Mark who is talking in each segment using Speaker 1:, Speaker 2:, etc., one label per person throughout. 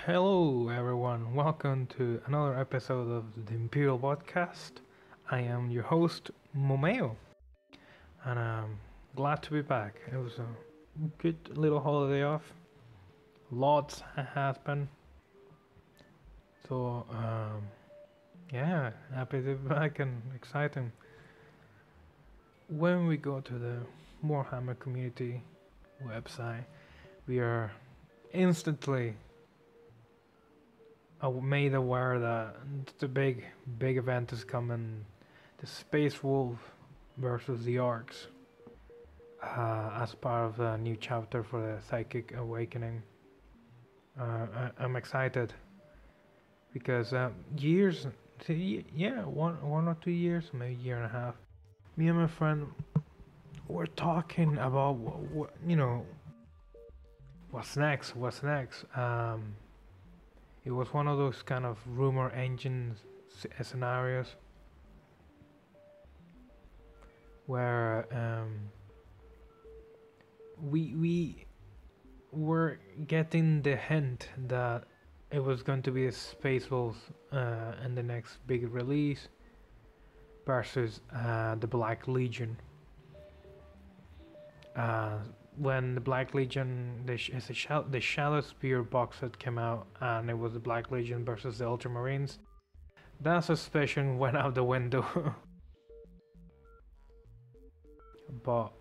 Speaker 1: Hello, everyone. Welcome to another episode of the Imperial Podcast. I am your host, Momeo, and I'm glad to be back. It was a good little holiday off. Lots happened. So, yeah, happy to be back and exciting. When we go to the Warhammer community website, we are instantly made aware that the big event is coming, the Space Wolf versus the Orcs, as part of a new chapter for the Psychic Awakening. I'm excited because one or 2 years, maybe a year and a half. Me and my friend were talking about what's next. What's next? It was one of those kind of rumor engine scenarios where we were getting the hint that it was going to be a Space Wolves in the next big release versus the Black Legion. When the Black Legion, the Shadow Spear box set came out, and it was the Black Legion versus the Ultramarines, that suspicion went out the window. But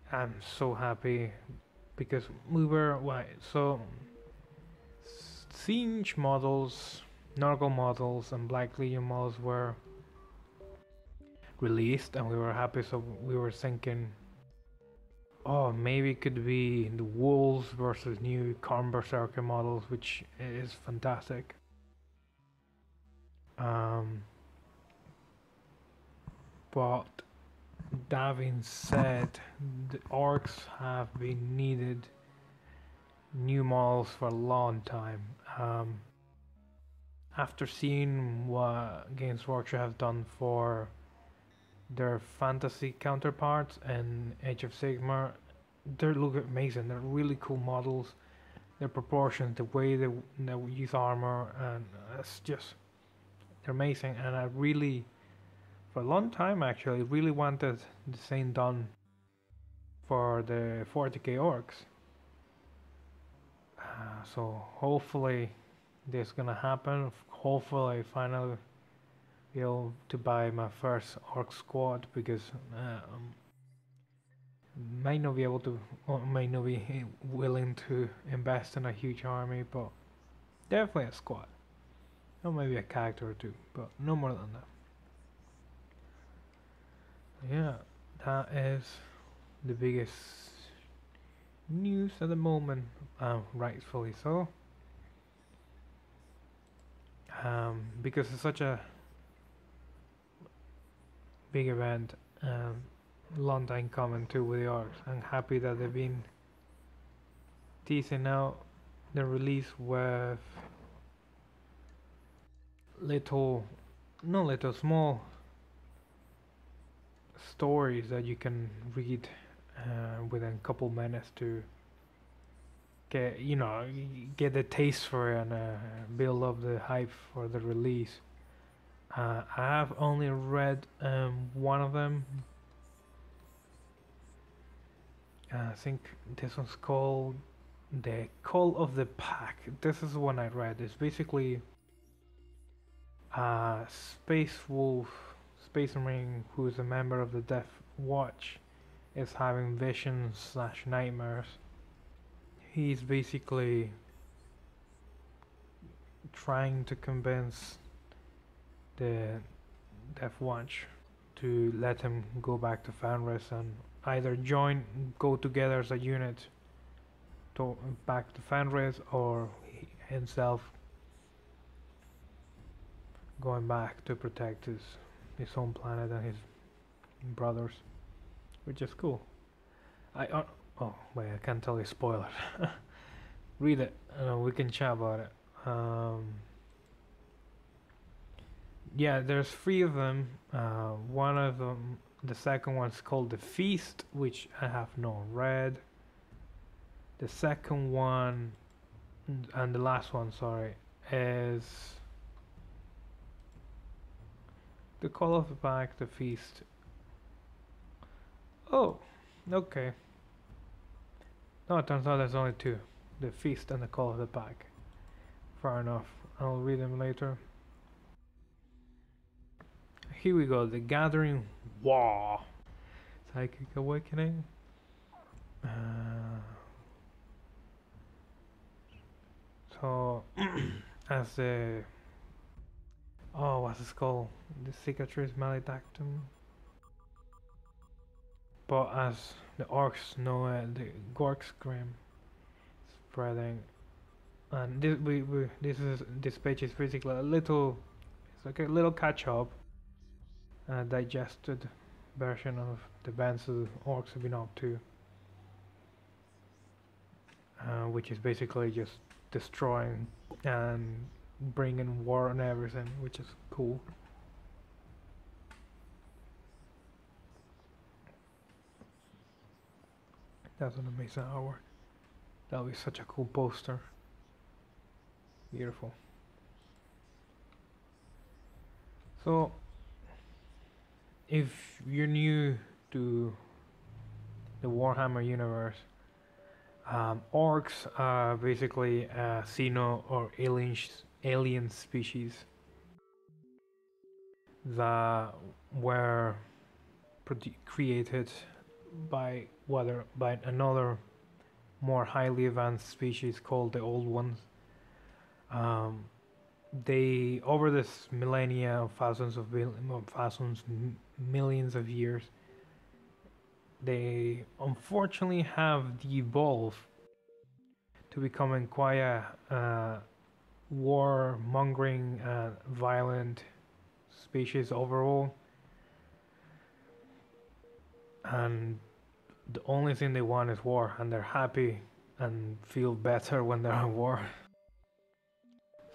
Speaker 1: I'm so happy because we were Siege models, Nurgle models, and Black Legion models were released, and we were happy. So we were thinking, oh, maybe it could be the Wolves versus new Karn Berserker models, which is fantastic. But that being said, the Orcs have been needed new models for a long time. After seeing what Games Workshop have done for their fantasy counterparts and Age of Sigmar, they look amazing. They're really cool models. Their proportions, the way they use armor, and it's just, they're amazing. And I really, for a long time actually, really wanted the same done for the 40k orcs. So hopefully this is gonna happen. Hopefully I finally be able to buy my first orc squad, because may not be able to, or may not be willing to invest in a huge army, but definitely a squad, or maybe a character or two, but no more than that. Yeah, that is the biggest news at the moment, rightfully so, because it's such a big event, long time coming too with the orcs. I'm happy that they've been teasing out the release with small stories that you can read within a couple minutes to get the taste for it, and build up the hype for the release. I have only read one of them. I think this one's called The Call of the Pack. This is the one I read. It's basically a Space Wolf, Space Marine, who is a member of the Death Watch, is having visions / nightmares. He's basically trying to convince the Death Watch to let him go back to Fenris and either go together as a unit to back to Fenris, or himself going back to protect his own planet and his brothers, which is cool. Oh wait, I can't tell you spoilers. Read it, we can chat about it. Yeah, there's three of them. One of them The second one's called the Feast, which I have not read. The second one, and the last one, sorry, is the Call of the Pack, the Feast. Oh, okay. No, it turns out there's only two. The Feast and the Call of the Pack. Fair enough. I'll read them later. Here we go. The Gathering War. Psychic Awakening. So, as the... Oh, what's it called? The Cicatrice Maledictum. But as the orcs know it, the Gork's Grim spreading. And this page is basically a little... It's like a little catch-up. Digested version of the events the orcs have been up to. Which is basically just destroying and bringing war and everything, which is cool. That's an amazing artwork. That'll be such a cool poster. Beautiful. So, if you're new to the Warhammer universe, orcs are basically a xeno or alien species that were created by another more highly advanced species called the Old Ones. They, over this millennia of millions of years, they unfortunately have devolved to becoming quite a war-mongering, violent species overall. And the only thing they want is war, and they're happy and feel better when they're at war.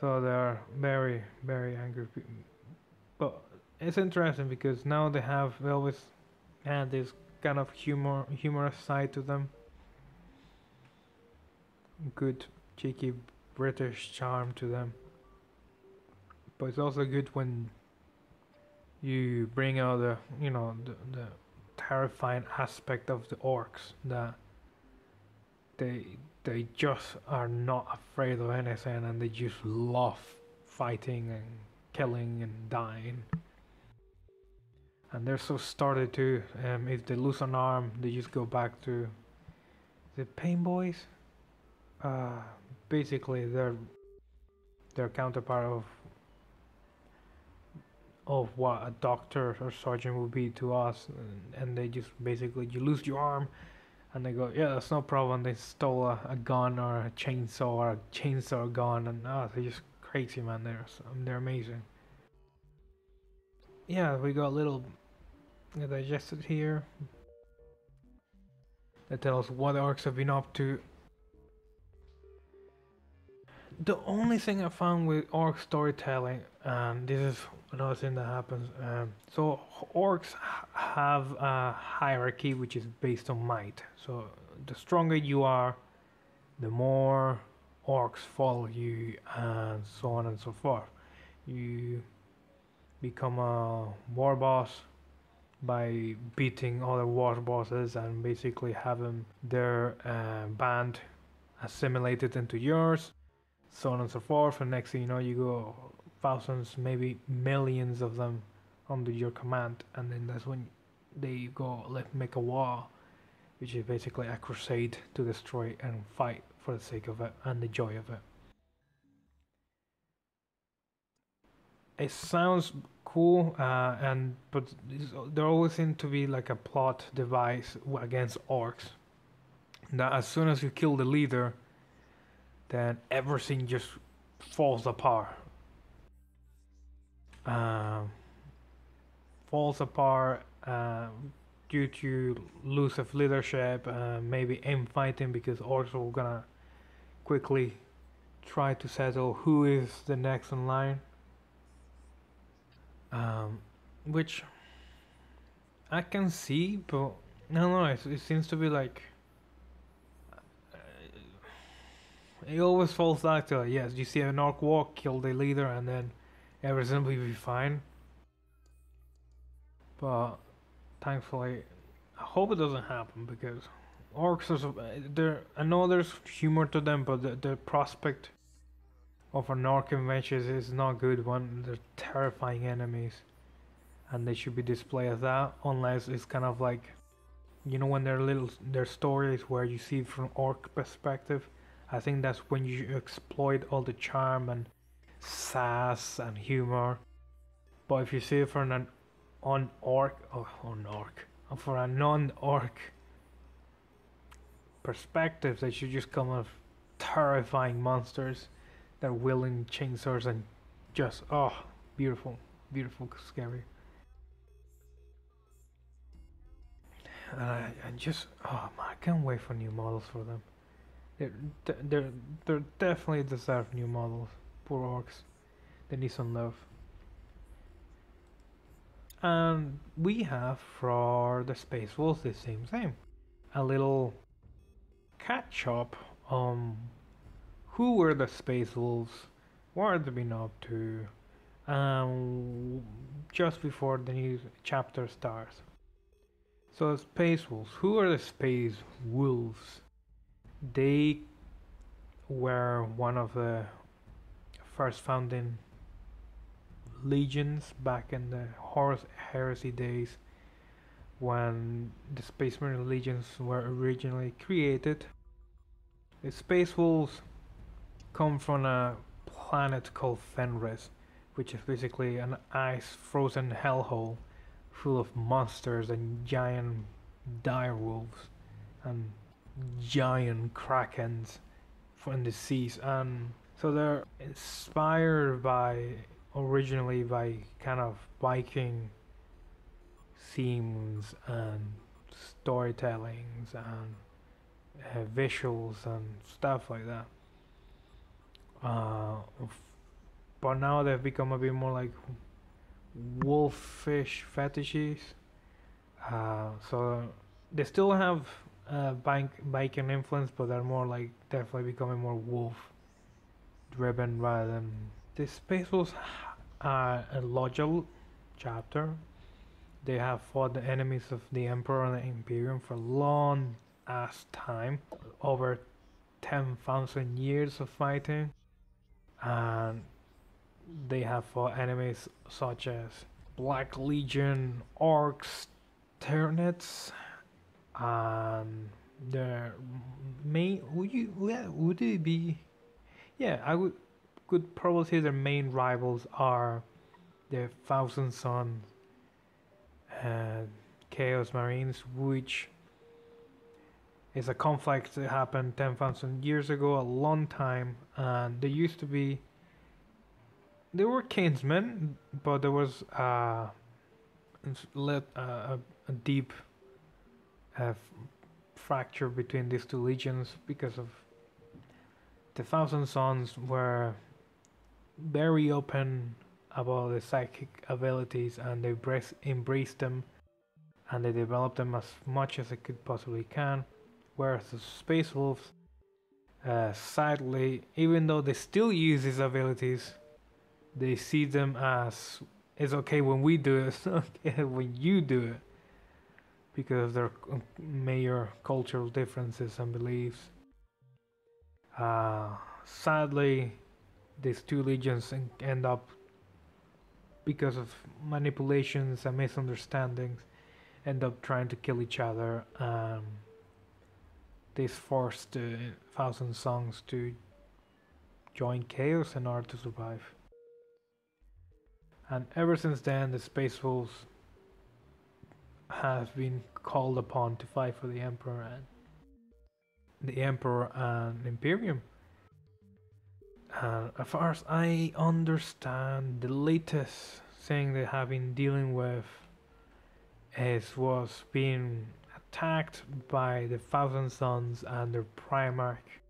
Speaker 1: So they're very, very angry people. But it's interesting because now they always had this kind of humorous side to them. Good, cheeky British charm to them. But it's also good when you bring out the terrifying aspect of the orcs, that they just are not afraid of anything, and they just love fighting and killing and dying. And they're so started too. If they lose an arm, they just go back to the Pain Boys. Basically, they're their counterpart of what a doctor or surgeon would be to us, and they just basically, you lose your arm, and they go, yeah, that's no problem. They stole a gun or a chainsaw gun, and they're just crazy, man. They're amazing. Yeah, we got a little digested here that tells what the orcs have been up to. The only thing I found with orc storytelling, and this is another thing that happens, so orcs have a hierarchy which is based on might. So the stronger you are, the more orcs follow you, and so on and so forth. You become a war boss by beating other war bosses and basically having their band assimilated into yours, so on and so forth. And next thing you know, you go thousands, maybe millions of them under your command, and then that's when they go, let's make a war, which is basically a crusade to destroy and fight for the sake of it and the joy of it. It sounds cool, but there always seems to be like a plot device against orcs, that as soon as you kill the leader, then everything just falls apart. Falls apart due to loss of leadership, maybe infighting, because orcs are gonna quickly try to settle who is the next in line. Which I can see, but no, no, it seems to be like it always falls back to yes, you see an orc walk, kill the leader, and then everything will be fine. But thankfully, I hope it doesn't happen because orcs are there. I know there's humor to them, but the prospect of an orc adventure is not good one. They're terrifying enemies, and they should be displayed as that. Unless it's kind of like, you know, when they're little, their stories where you see it from orc perspective. I think that's when you exploit all the charm and sass and humor. But if you see it from an on orc, oh, on orc, for a non-orc perspective, they should just come of terrifying monsters that wielding chainsaws and just beautiful, beautiful, scary. And I just I can't wait for new models for them. They're definitely deserve new models. Poor orcs, they need some love. And we have for the Space Wolves the same. A little catch up on who were the Space Wolves, what have they been up to, just before the new chapter starts. So Space Wolves, who are the Space Wolves? They were one of the first founding legions back in the Horus Heresy days when the Space Marine legions were originally created. The Space Wolves come from a planet called Fenris, which is basically an ice frozen hellhole full of monsters and giant direwolves and giant krakens from the seas. And so they're inspired by originally by kind of Viking themes and storytellings and visuals and stuff like that. But now they've become a bit more like wolfish fetishes. So they still have Viking influence, but they're more like definitely becoming more wolf driven rather than the Space Wolves are a logical chapter. They have fought the enemies of the Emperor and the Imperium for a long ass time, over 10,000 years of fighting, and they have fought enemies such as Black Legion, Orcs, Tyranids, and their main would it be? Yeah, I could probably say their main rivals are the Thousand Sons and Chaos Marines, which is a conflict that happened 10,000 years ago, a long time, and they used to be. They were kinsmen, but there was a deep fracture between these two legions because of the Thousand Sons were very open about the psychic abilities, and they embraced them and they developed them as much as they could possibly can, whereas the Space Wolves, sadly, even though they still use these abilities, they see them as it's okay when we do it, it's okay when you do it, because of their major cultural differences and beliefs. Sadly, these two legions end up, because of manipulations and misunderstandings, end up trying to kill each other. This forced the Thousand Songs to join Chaos in order to survive. And ever since then, the Space Wolves have been called upon to fight for the Emperor and Imperium. As far as I understand, the latest thing they have been dealing with was being attacked by the Thousand Sons and their Primarch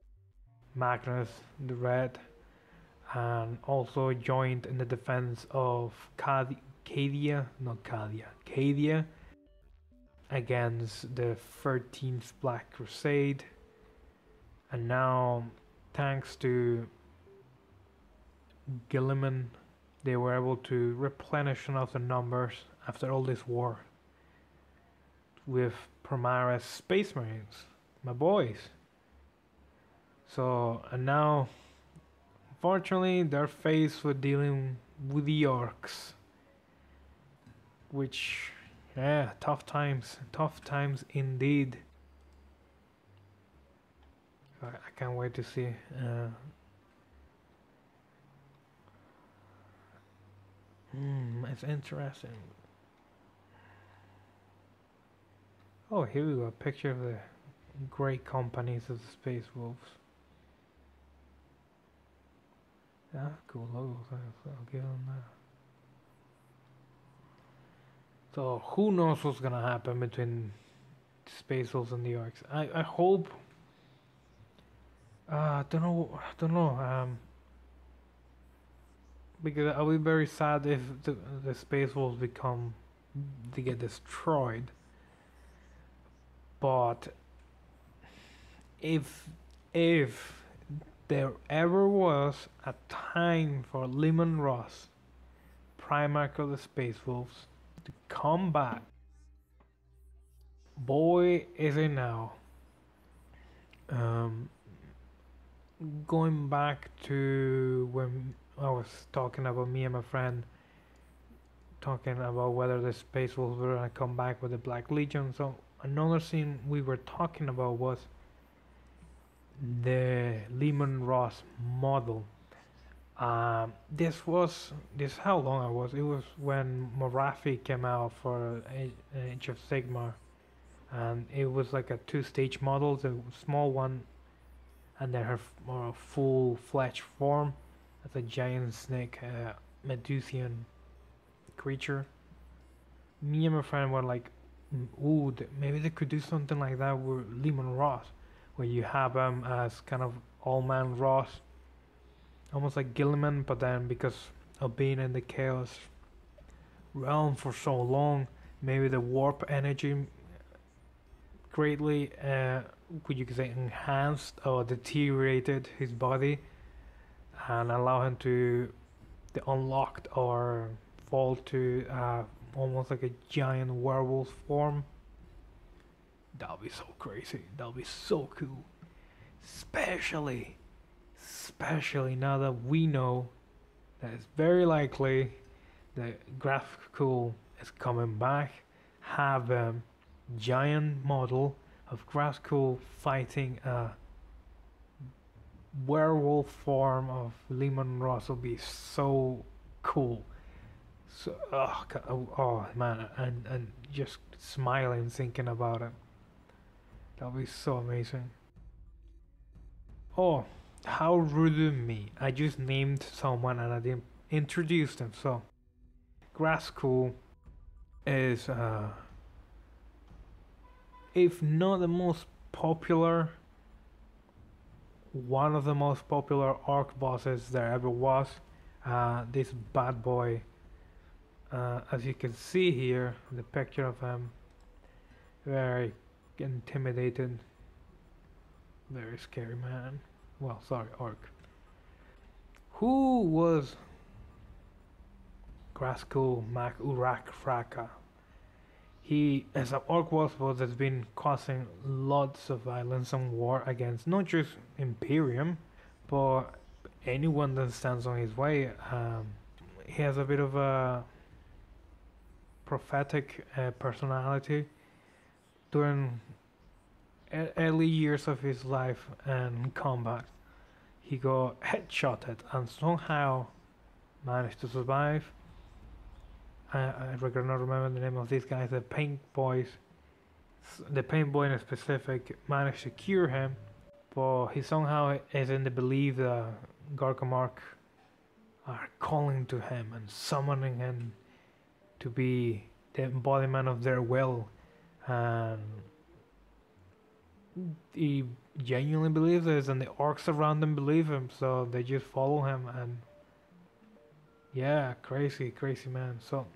Speaker 1: Magnus the Red, and also joined in the defense of Cadia, against the 13th Black Crusade, and now, thanks to Gilliman, they were able to replenish enough the numbers after all this war with Primaris Space Marines, my boys. So, and now, unfortunately, they're faced with dealing with the orcs, which, yeah, tough times indeed. I can't wait to see. It's interesting. Oh, here we go. A picture of the great companies of the Space Wolves. Yeah, cool logos. I'll give them that. So who knows what's gonna happen between the Space Wolves and the Orcs? I hope. Don't know. Because I'll be very sad if the Space Wolves they get destroyed. But if there ever was a time for Lyman Ross, Primarch of the Space Wolves, to come back, boy is it now. Going back to when I was talking about me and my friend talking about whether the Space Wolves were gonna come back with the Black Legion. So another scene we were talking about was the Lehman Ross model. This how long it was. It was when Morathi came out for Age of Sigmar, and it was like a two-stage model, the small one, and then her more full-fledged form as a giant snake, Medusian creature. Me and my friend were like, ooh, maybe they could do something like that with Lehman Ross, where you have him as kind of all-man Ross, almost like Gilliman, but then because of being in the Chaos realm for so long, maybe the warp energy greatly, you could say, enhanced or deteriorated his body and allow him to unlocked or fall to almost like a giant werewolf form. That'll be so crazy. That'll be so cool. Especially now that we know that it's very likely that Graphcool is coming back. Have a giant model of Graphcool fighting a werewolf form of Lehman Ross will be so cool. So, oh man, and just smiling thinking about it. That'll be so amazing. Oh, how rude of me. I just named someone and I didn't introduce them. So, Graphcool is, if not the most popular, one of the most popular orc bosses there ever was. This bad boy, as you can see here, the picture of him, very intimidated, very scary man. Well, sorry, orc. Who was Graskul Mac Urak Fraka? He, as an orc was has been causing lots of violence and war against not just Imperium, but anyone that stands on his way. He has a bit of a prophetic personality. During early years of his life and combat, he got headshotted and somehow managed to survive. I regret not remember the name of these guys. The Paint Boys, the Paint Boy in specific, managed to cure him, but he somehow is in the belief that Gargamark are calling to him and summoning him to be the embodiment of their will, and he genuinely believes this, and the orcs around him believe him, so they just follow him. And yeah, crazy man. So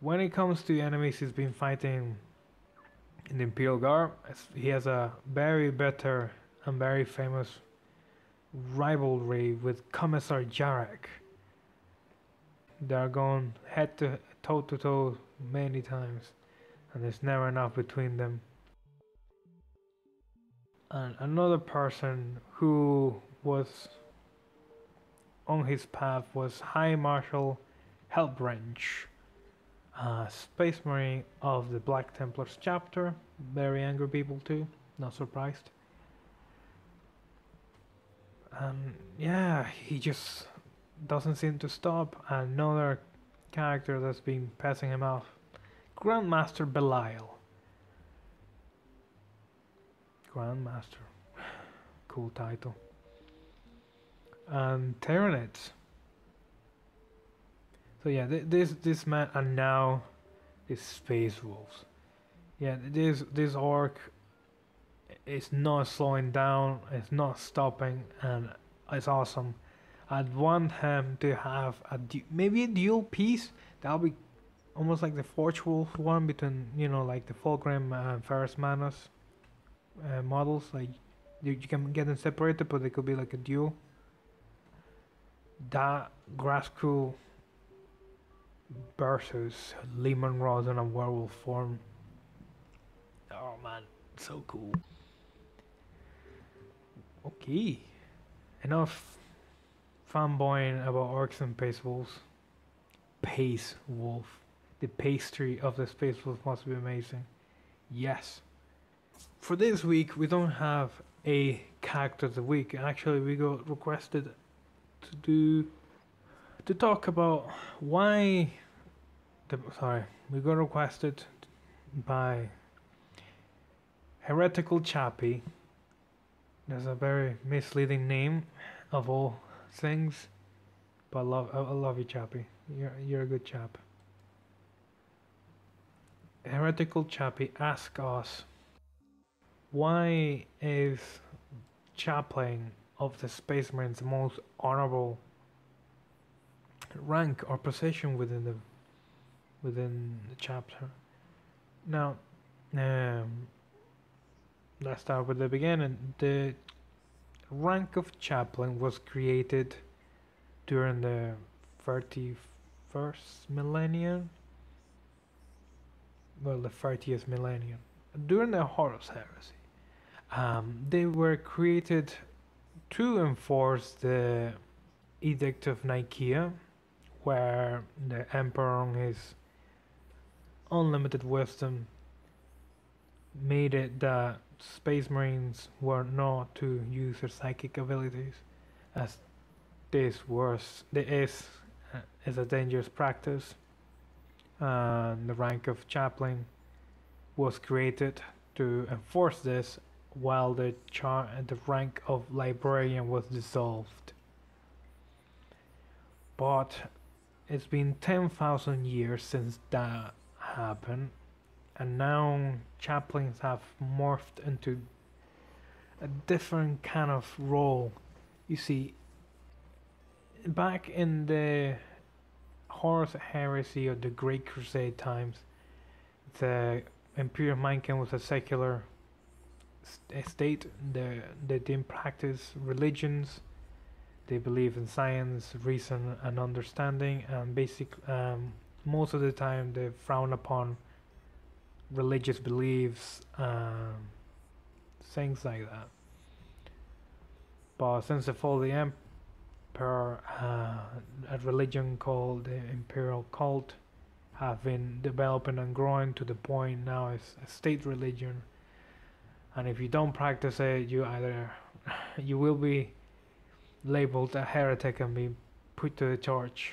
Speaker 1: When it comes to enemies he's been fighting in the Imperial Guard, he has a very better and very famous rivalry with Commissar Jarek. They are going head to toe many times, and there's never enough between them. And another person who was on his path was High Marshal Helbranch, a Space Marine of the Black Templars chapter. Very angry people too, not surprised. And yeah, he just doesn't seem to stop. Another character that's been passing him off, Grandmaster Belial. Grandmaster, cool title. And Terranids. So yeah, this man, and now these space wolves. Yeah, this orc is not slowing down, it's not stopping, and it's awesome. I'd want him to have maybe a dual piece. That'll be almost like the Forge Wolf one between, you know, like the Fulgrim and Ferrus Manus models. Like you can get them separated, but they could be like a duo. That Graskell versus Lehman Ross in a werewolf form. Oh man, so cool. Okay, enough fanboying about orcs and Pace Wolves. Pace Wolf. The pastry of the Space Wolf must be amazing. Yes. For this week, we don't have a character of the week. Actually, we got requested to talk about why. We got requested by Heretical Chappie. That's a very misleading name of all things, but I love you, Chappie. You're a good chap. Heretical Chappie asked us, why is chaplain of the Space Marines the most honorable rank or position within the chapter? Now, let's start with the beginning. The rank of chaplain was created during the 31st millennium. Well, the 30th millennium. During the Horus Heresy. They were created to enforce the Edict of Nicaea, where the Emperor, on his unlimited wisdom, made it that Space Marines were not to use their psychic abilities, as this is a dangerous practice. The rank of chaplain was created to enforce this, while the rank of librarian was dissolved. But it's been 10,000 years since that happened, and now chaplains have morphed into a different kind of role. You see, back in the Horus Heresy or the Great Crusade times, the Imperial Mindkin was a secular state. They didn't practice religions. They believe in science, reason, and understanding, and most of the time they frown upon religious beliefs, things like that. But since the fall of the Emperor, a religion called the Imperial Cult have been developing and growing to the point now it's a state religion, and if you don't practice it, you will be labeled a heretic and be put to the torch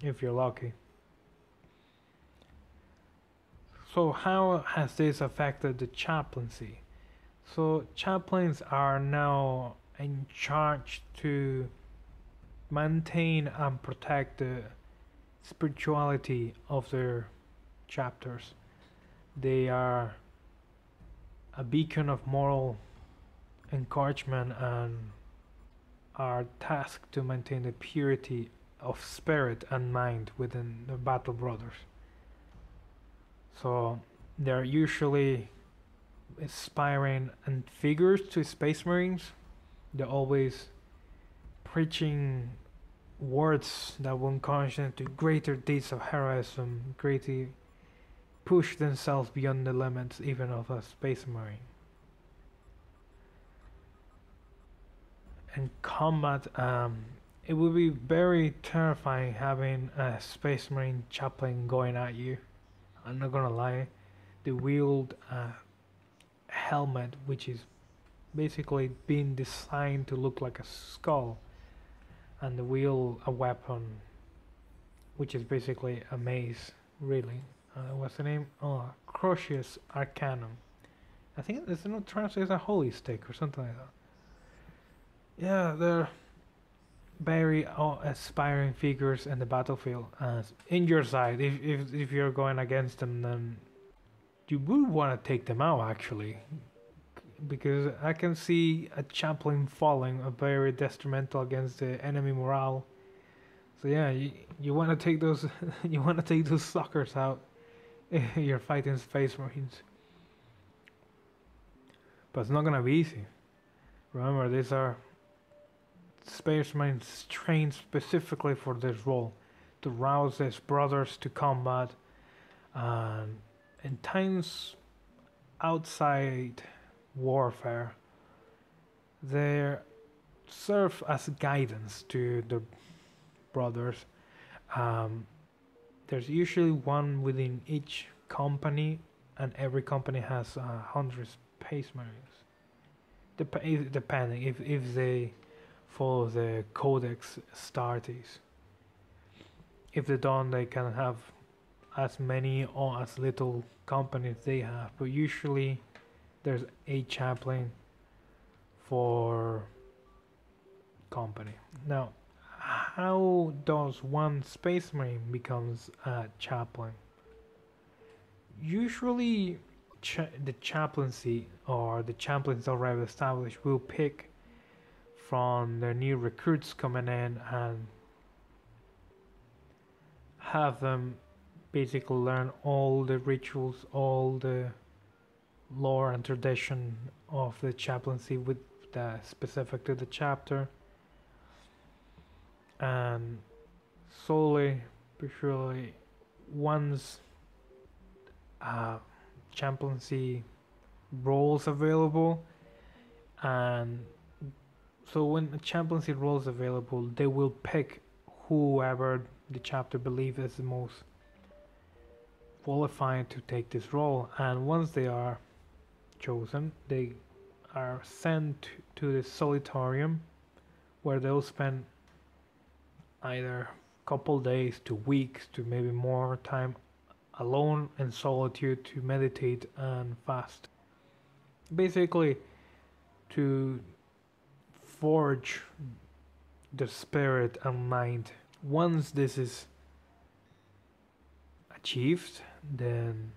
Speaker 1: if you're lucky. So how has this affected the chaplaincy? So chaplains are now in charge to maintain and protect the spirituality of their chapters. They are a beacon of moral encouragement and are tasked to maintain the purity of spirit and mind within the battle brothers. So they're usually aspiring and figures to Space Marines. They're always preaching words that will encourage them to greater deeds of heroism, greatly push themselves beyond the limits even of a Space Marine. And combat, it would be very terrifying having a Space Marine chaplain going at you. I'm not gonna lie. They wield a helmet which is basically being designed to look like a skull, and they wield a weapon which is basically a mace, really. What's the name? Oh, Crucius Arcanum. I think it's not translated as a holy stick or something like that. Yeah, they're very aspiring figures in the battlefield. In your side, if you're going against them, then you would want to take them out actually, because I can see a chaplain falling a very detrimental against the enemy morale. So yeah, you want to take those you want to take those suckers out if you're fighting Space Marines. But it's not gonna be easy. Remember, these are Space Marines trained specifically for this role, to rouse his brothers to combat, and in times outside warfare, they serve as guidance to the brothers. There's usually one within each company, and every company has 100 Space Marines. Depending if they follow the Codex Astartes. If they don't, they can have as many or as little companies they have, but usually there's a chaplain for company. Now, how does one Space Marine becomes a chaplain? Usually the chaplaincy or the chaplains already established will pick from their new recruits coming in and have them basically learn all the rituals, all the lore and tradition of the chaplaincy with the specific to the chapter, and slowly but surely, once chaplaincy roles available, and so when a chaplaincy role is available, they will pick whoever the chapter believes is the most qualified to take this role. And once they are chosen, they are sent to the Solitorium, where they'll spend either a couple days to weeks to maybe more time alone in solitude to meditate and fast. Basically, to forge the spirit and mind. Once this is achieved, then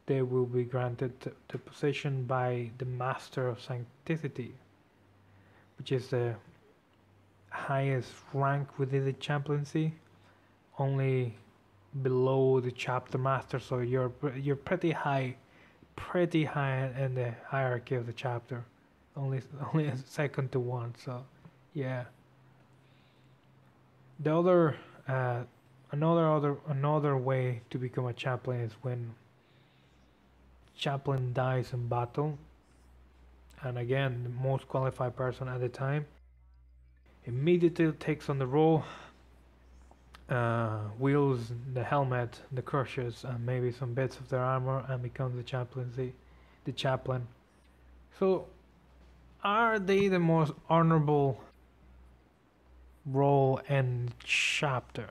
Speaker 1: they will be granted the position by the Master of Sanctity, which is the highest rank within the chaplaincy, only below the chapter master. So you're pretty high in the hierarchy of the chapter, only a second to one. So yeah, the other another way to become a chaplain is when chaplain dies in battle, and again the most qualified person at the time immediately takes on the role, wields the helmet, the crushes, and maybe some bits of their armor, and becomes the chaplain. So, are they the most honorable role in chapter?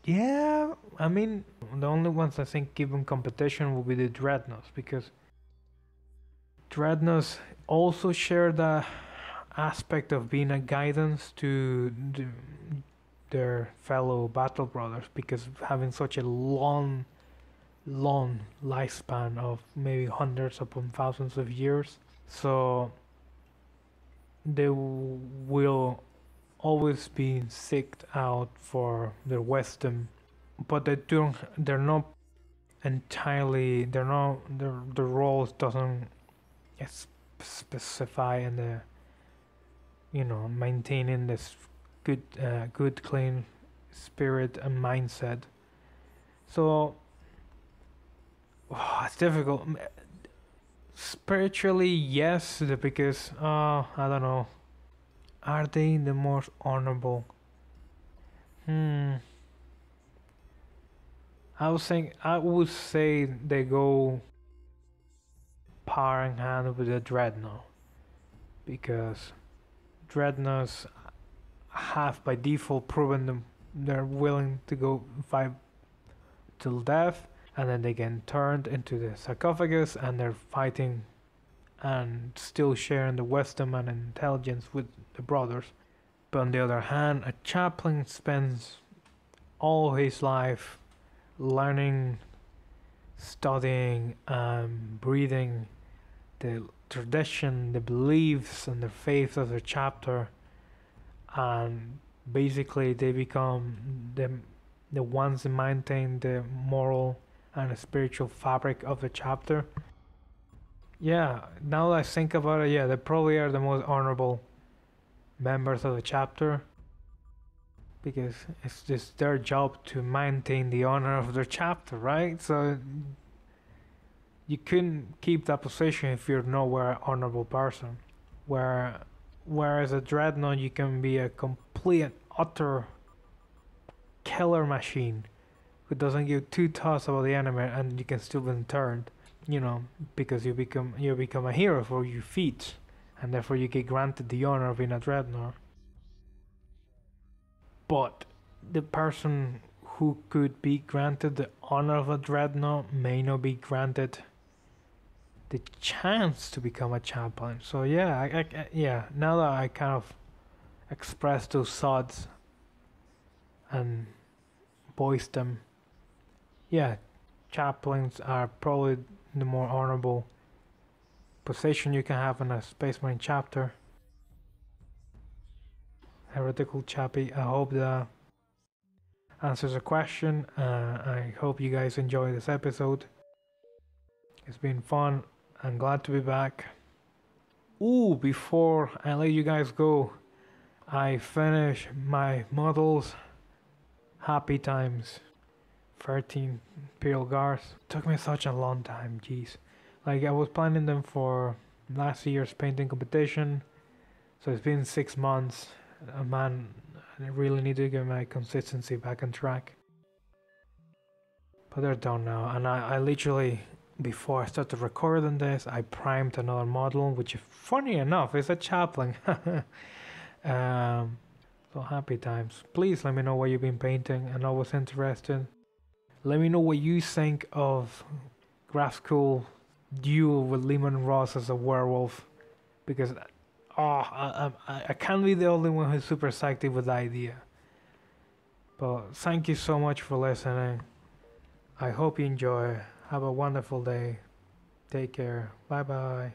Speaker 1: Yeah, I mean, the only ones I think given competition will be the Dreadnoughts, because Dreadnoughts also share the aspect of being a guidance to their fellow battle brothers, because having such a long lifespan of maybe hundreds upon thousands of years, so they will always be seeked out for their wisdom but they don't. They're not entirely. They're not. The roles doesn't specify in the, maintaining this good clean spirit and mindset. So it's difficult. Spiritually, yes, because I don't know. Are they the most honorable? Hmm. I would say they go par in hand with the dreadnought, because dreadnoughts have by default proven them they're willing to go fight till death, and then they get turned into the sarcophagus and they're fighting and still sharing the wisdom and intelligence with the brothers. But on the other hand, a chaplain spends all his life learning, studying, and breathing the tradition, the beliefs, and the faith of the chapter, and basically they become the ones that maintain the moral and the spiritual fabric of the chapter. Yeah, now that I think about it, yeah, they probably are the most honorable members of the chapter, because it's just their job to maintain the honor of their chapter, right? So you couldn't keep that position if you're nowhere honorable person. Whereas a dreadnought, you can be a complete and utter killer machine who doesn't give two thoughts about the enemy, and you can still be turned, because you become a hero for your feats, and therefore you get granted the honor of being a dreadnought. But the person who could be granted the honor of a dreadnought may not be granted the chance to become a champion. So yeah, yeah. Now that I kind of expressed those thoughts and voiced them, yeah, chaplains are probably the more honorable position you can have in a Space Marine chapter. Heretical Chappie, I hope that answers the question. I hope you guys enjoy this episode. It's been fun. I'm glad to be back. Ooh, before I let you guys go, I finished my models. Happy times. 13 Imperial Guards. Took me such a long time, jeez. Like, I was planning them for last year's painting competition, so it's been 6 months. Man, I really need to get my consistency back on track. But they're done now, and I literally, before I started recording this, I primed another model, which, funny enough, is a chaplain. So happy times. Please let me know what you've been painting. I know what's interested. Let me know what you think of Graphcool duel with Lehman Ross as a werewolf, because I can't be the only one who's super psyched with the idea. But thank you so much for listening. I hope you enjoy. Have a wonderful day. Take care. Bye bye.